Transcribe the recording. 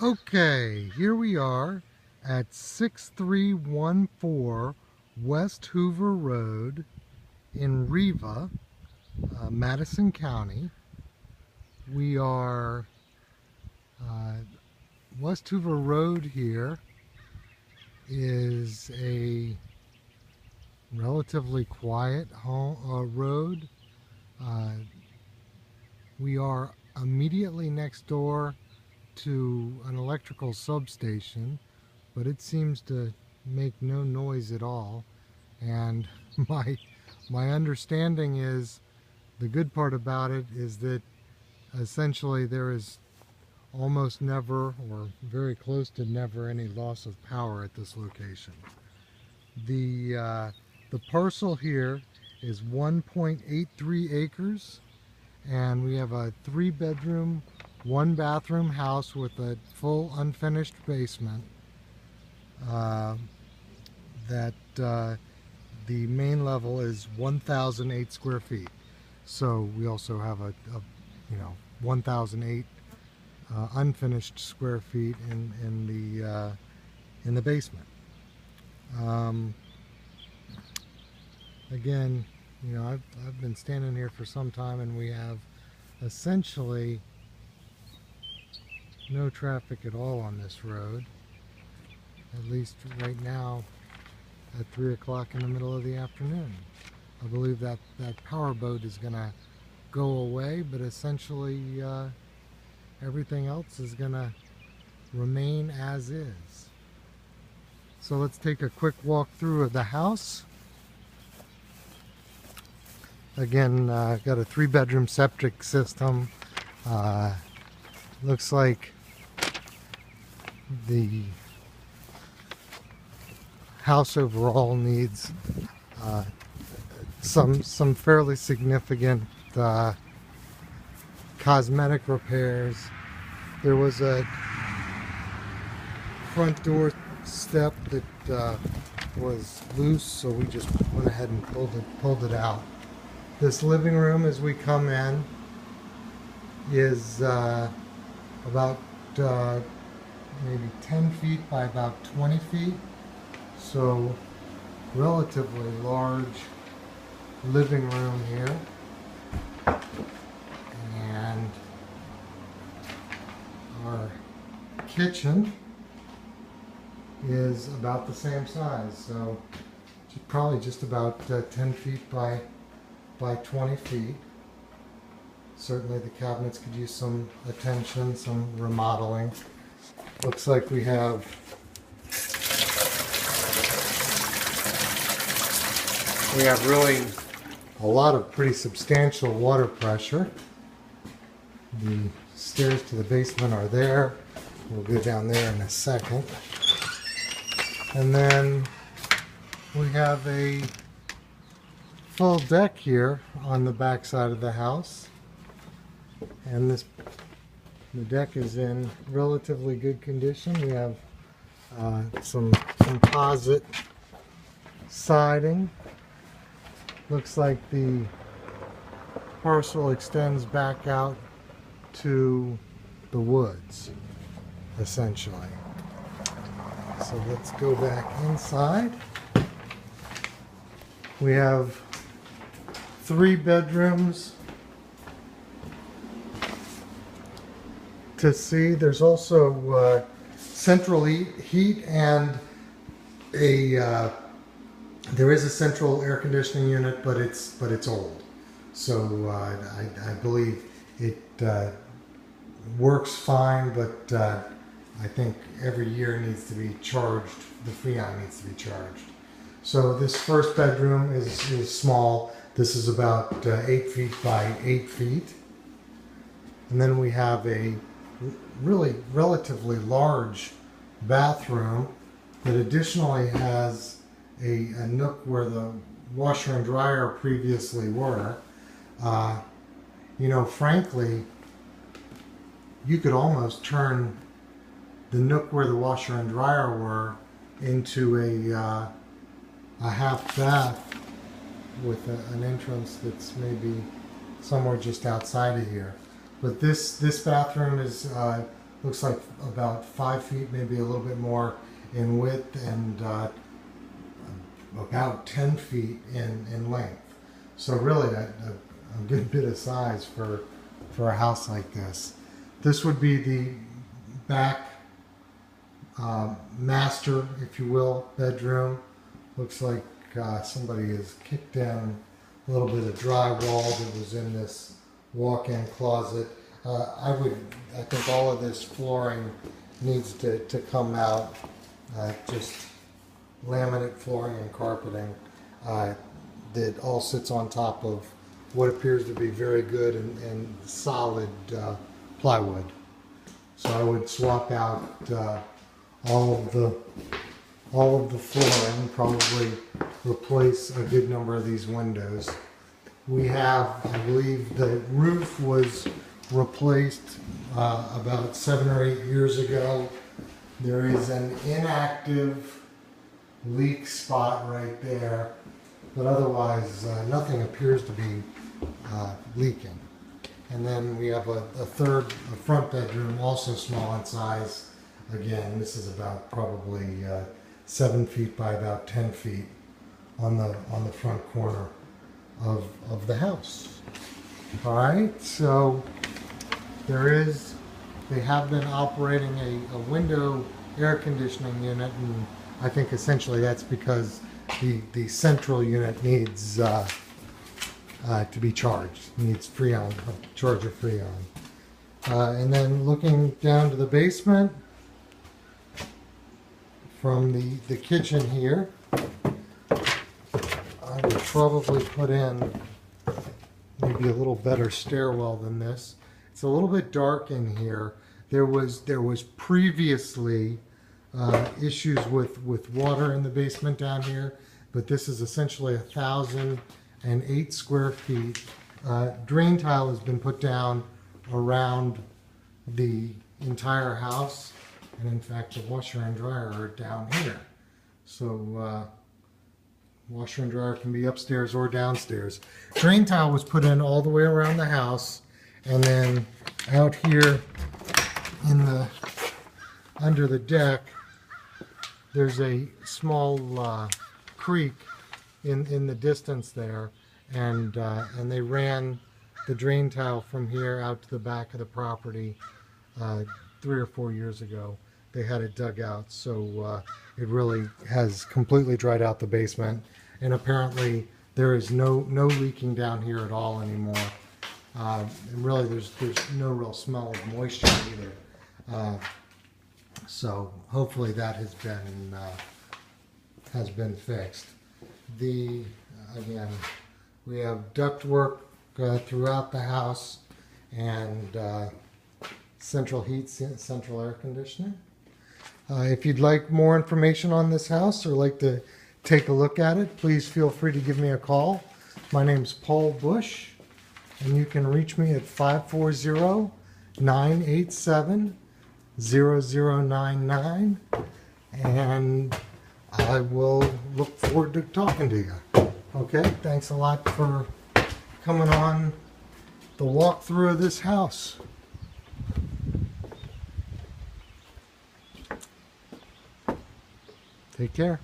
Okay, here we are at 6314 West Hoover Road in Reva, Madison County. We are West Hoover Road here is a relatively quiet road. Uh, we are immediately next door to an electrical substation, but it seems to make no noise at all. And my my understanding is the good part about it is that essentially there is almost never or very close to never any loss of power at this location. The parcel here is 1.83 acres, and we have a 3-bedroom, 1-bathroom house with a full unfinished basement. Uh, that The main level is 1,008 square feet. So we also have a 1,008 unfinished square feet in the basement. Um, Again, I've been standing here for some time, and we have essentially no traffic at all on this road, at least right now at 3 o'clock in the middle of the afternoon. I believe that power boat is going to go away, but essentially everything else is going to remain as is. So let's take a quick walk through of the house. Again, got a 3-bedroom septic system. Looks like the house overall needs some fairly significant cosmetic repairs. There was a front door step that was loose, so we just went ahead and pulled it out. This living room, as we come in, is about maybe 10 feet by about 20 feet. So relatively large living room here. And our kitchen is about the same size. So probably just about 10 feet by 20 feet. Certainly the cabinets could use some attention, some remodeling. Looks like we have really a lot of pretty substantial water pressure. The stairs to the basement are there. We'll go down there in a second. And then we have a full deck here on the back side of the house, and the deck is in relatively good condition. We have some composite siding. Looks like the parcel extends back out to the woods, essentially. So let's go back inside. We have 3 bedrooms to see. There's also central heat and there is a central air conditioning unit, but it's old. So I believe it works fine, but I think every year needs to be charged. The Freon needs to be charged. So this first bedroom is small. This is about 8 feet by 8 feet. And then we have a really relatively large bathroom that additionally has a nook where the washer and dryer previously were. Frankly, you could almost turn the nook where the washer and dryer were into a half bath with an entrance that's maybe somewhere just outside of here. But this bathroom is looks like about 5 feet, maybe a little bit more in width, and about 10 feet in length. So really a good bit of size for a house like this. This would be the back master, if you will, bedroom. Looks like somebody has kicked down a little bit of drywall that was in this walk-in closet. I think all of this flooring needs to come out. Just laminate flooring and carpeting that all sits on top of what appears to be very good and solid plywood. So I would swap out all of the flooring, probably replace a good number of these windows. We have, I believe, the roof was replaced about 7 or 8 years ago. There is an inactive leak spot right there, but otherwise nothing appears to be leaking. And then we have a front bedroom, also small in size. Again, this is about probably 7 feet by about 10 feet on the front corner of the house. All right, so they have been operating a window air conditioning unit, and I think essentially that's because the central unit needs to be charged, needs Freon, charger Freon. And then looking down to the basement from the kitchen here, I would probably put in maybe a little better stairwell than this. It's a little bit dark in here. There was previously issues with water in the basement down here, but this is essentially 1,008 square feet. Drain tile has been put down around the entire house, and in fact the washer and dryer are down here. So washer and dryer can be upstairs or downstairs. Drain tile was put in all the way around the house, and then out here under the deck there's a small creek in the distance there, and they ran the drain tile from here out to the back of the property 3 or 4 years ago. They had it dug out, so it really has completely dried out the basement, and apparently there is no leaking down here at all anymore. And really there's no real smell of moisture either. So hopefully that has been fixed. Again, we have ductwork throughout the house, and central heat, central air conditioning. If you'd like more information on this house or like to take a look at it, please feel free to give me a call. My name's Paul Bush, and you can reach me at 540-987-0099, and I will look forward to talking to you. Okay, thanks a lot for coming on the walkthrough of this house. Take care.